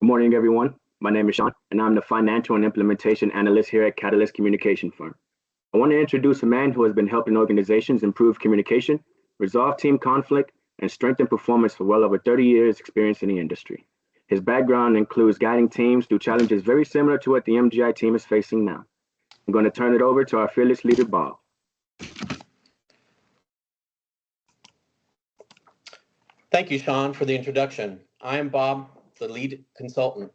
Good morning, everyone. My name is Sean, and I'm the Financial and Implementation Analyst here at Catalyst Communication Firm. I want to introduce a man who has been helping organizations improve communication, resolve team conflict, and strengthen performance for well over 30 years experience in the industry. His background includes guiding teams through challenges very similar to what the MGI team is facing now. I'm going to turn it over to our fearless leader, Bob. Thank you, Sean, for the introduction. I am Bob, the lead consultant.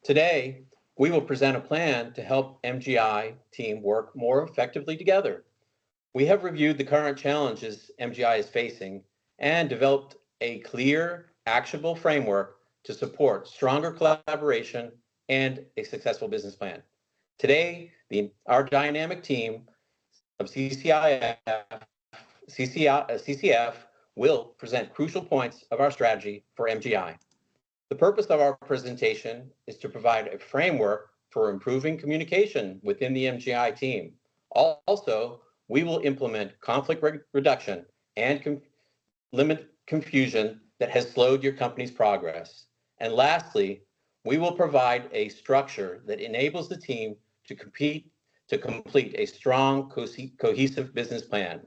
Today, we will present a plan to help MGI team work more effectively together. We have reviewed the current challenges MGI is facing and developed a clear, actionable framework to support stronger collaboration and a successful business plan. Today, our dynamic team of CCF will present crucial points of our strategy for MGI. The purpose of our presentation is to provide a framework for improving communication within the MGI team. Also, we will implement conflict reduction and limit confusion that has slowed your company's progress. And lastly, we will provide a structure that enables the team to complete a strong, cohesive business plan.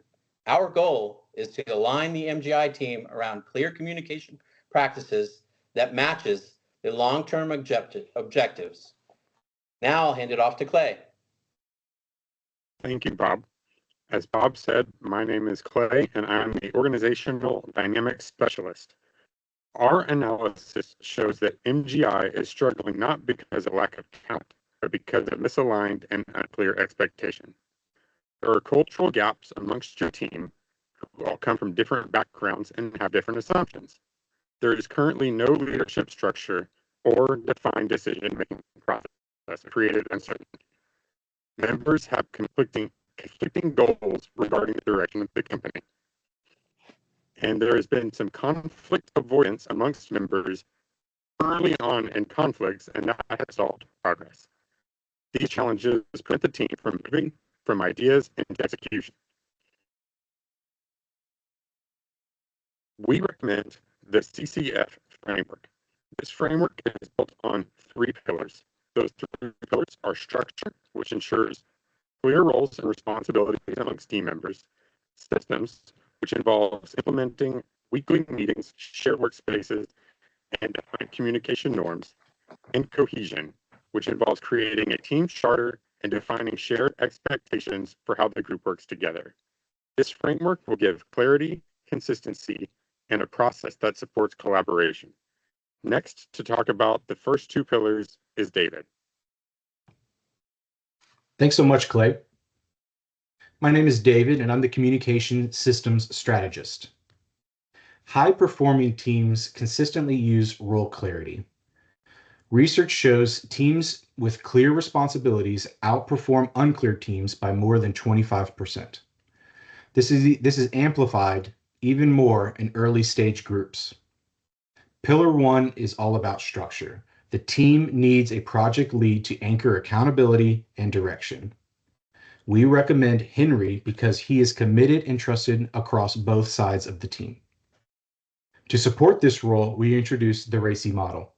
Our goal is to align the MGI team around clear communication practices that matches the long-term objectives. Now I'll hand it off to Clay. Thank you, Bob. As Bob said, my name is Clay, and I'm the Organizational Dynamics Specialist. Our analysis shows that MGI is struggling not because of lack of talent, but because of misaligned and unclear expectation. There are cultural gaps amongst your team who all come from different backgrounds and have different assumptions. There is currently no leadership structure or defined decision-making process, created uncertainty. Members have conflicting goals regarding the direction of the company. And there has been some conflict avoidance amongst members early on in conflicts, and that has stalled progress. These challenges prevent the team from moving from ideas into execution. We recommend the CCF framework. This framework is built on 3 pillars. Those 3 pillars are structure, which ensures clear roles and responsibilities amongst team members; systems, which involves implementing weekly meetings, shared workspaces, and defined communication norms; and cohesion, which involves creating a team charter and defining shared expectations for how the group works together. This framework will give clarity, consistency, and a process that supports collaboration. Next, to talk about the first 2 pillars is David. Thanks so much, Clay. My name is David, and I'm the Communication Systems Strategist. High-performing teams consistently use role clarity. Research shows teams with clear responsibilities outperform unclear teams by more than 25%. This is amplified even more in early-stage groups. Pillar 1 is all about structure. The team needs a project lead to anchor accountability and direction. We recommend Henry because he is committed and trusted across both sides of the team. To support this role, we introduced the RACI model.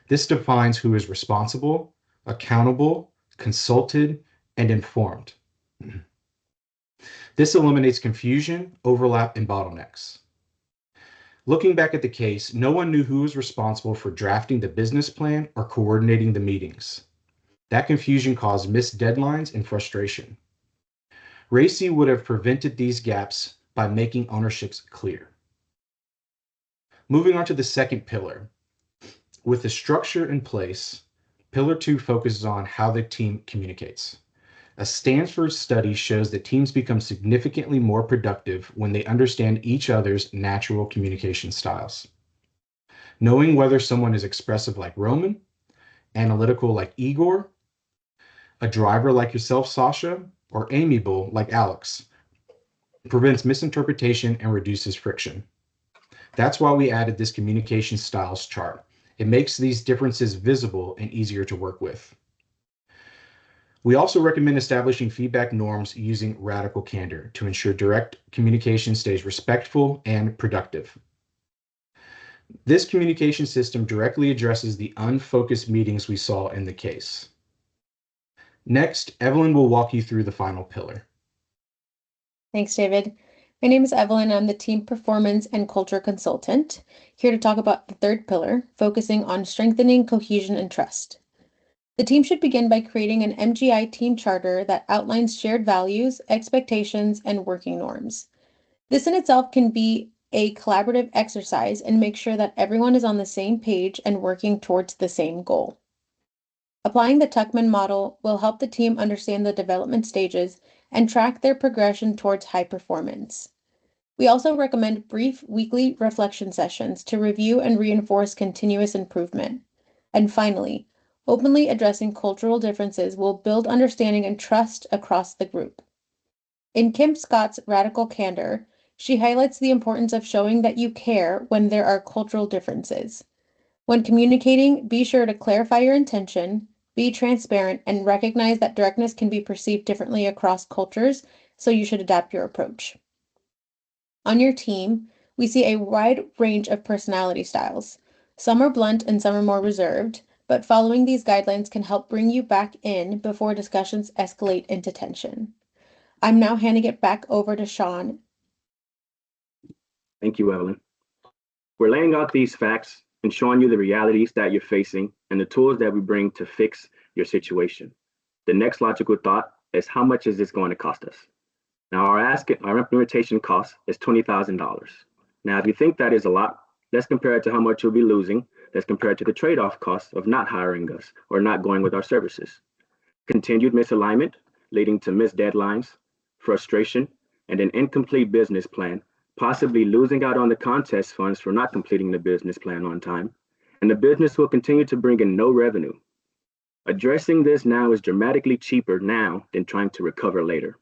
This defines who is responsible, accountable, consulted, and informed. This eliminates confusion, overlap, and bottlenecks. Looking back at the case, no one knew who was responsible for drafting the business plan or coordinating the meetings. That confusion caused missed deadlines and frustration. RACI would have prevented these gaps by making ownerships clear. Moving on to the second pillar. With the structure in place, Pillar 2 focuses on how the team communicates. A Stanford study shows that teams become significantly more productive when they understand each other's natural communication styles. Knowing whether someone is expressive like Roman, analytical like Igor, a driver like yourself, Sasha, or amiable like Alex prevents misinterpretation and reduces friction. That's why we added this communication styles chart. It makes these differences visible and easier to work with. We also recommend establishing feedback norms using radical candor to ensure direct communication stays respectful and productive. This communication system directly addresses the unfocused meetings we saw in the case. Next, Evelyn will walk you through the final pillar. Thanks, David. My name is Evelyn. I'm the Team Performance and Culture Consultant, here to talk about the third pillar, focusing on strengthening cohesion and trust. The team should begin by creating an MGI team charter that outlines shared values, expectations, and working norms. This in itself can be a collaborative exercise and make sure that everyone is on the same page and working towards the same goal. Applying the Tuckman model will help the team understand the development stages and track their progression towards high performance. We also recommend brief weekly reflection sessions to review and reinforce continuous improvement. And finally, openly addressing cultural differences will build understanding and trust across the group. In Kim Scott's Radical Candor, she highlights the importance of showing that you care when there are cultural differences. When communicating, be sure to clarify your intention, be transparent, and recognize that directness can be perceived differently across cultures, so you should adapt your approach. On your team, we see a wide range of personality styles. Some are blunt and some are more reserved, but following these guidelines can help bring you back in before discussions escalate into tension. I'm now handing it back over to Sean. Thank you, Evelyn. We're laying out these facts and showing you the realities that you're facing and the tools that we bring to fix your situation. The next logical thought is, how much is this going to cost us? Now, our implementation cost is $20,000. Now, if you think that is a lot, let's compare it to how much you'll be losing. Let's compare it to the trade-off cost of not hiring us or not going with our services. Continued misalignment leading to missed deadlines, frustration, and an incomplete business plan, possibly losing out on the contest funds for not completing the business plan on time, and the business will continue to bring in no revenue. Addressing this now is dramatically cheaper now than trying to recover later.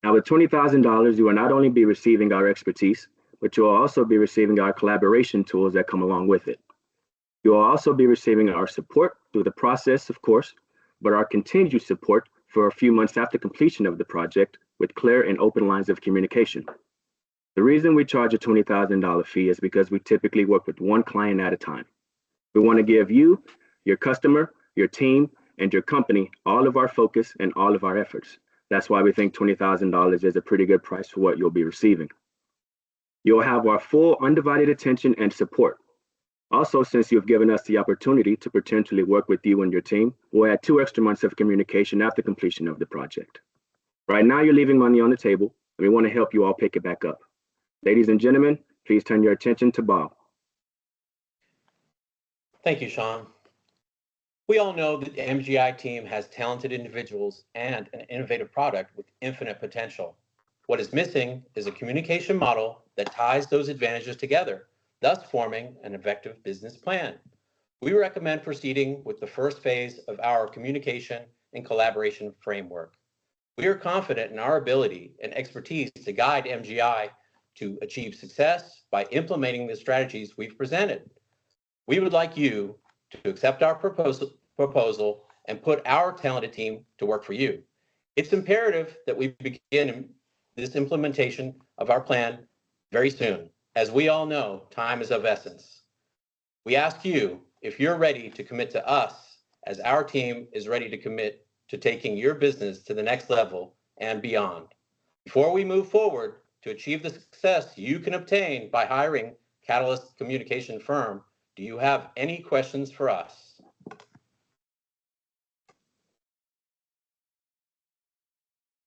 Now, with $20,000, you will not only be receiving our expertise, but you will also be receiving our collaboration tools that come along with it. You will also be receiving our support through the process, of course, but our continued support for a few months after completion of the project with clear and open lines of communication. The reason we charge a $20,000 fee is because we typically work with one client at a time. We want to give you, your customer, your team, and your company all of our focus and all of our efforts. That's why we think $20,000 is a pretty good price for what you'll be receiving. You'll have our full undivided attention and support. Also, since you've given us the opportunity to potentially work with you and your team, we'll add 2 extra months of communication after completion of the project. Right now, you're leaving money on the table, and we want to help you all pick it back up. Ladies and gentlemen, please turn your attention to Bob. Thank you, Sean. We all know that the MGI team has talented individuals and an innovative product with infinite potential. What is missing is a communication model that ties those advantages together, thus forming an effective business plan. We recommend proceeding with the first phase of our communication and collaboration framework. We are confident in our ability and expertise to guide MGI to achieve success by implementing the strategies we've presented. We would like you to accept our proposal and put our talented team to work for you. It's imperative that we begin this implementation of our plan very soon. As we all know, time is of essence. We ask you if you're ready to commit to us as our team is ready to commit to taking your business to the next level and beyond. Before we move forward to achieve the success you can obtain by hiring Catalyst Communication Firm, do you have any questions for us?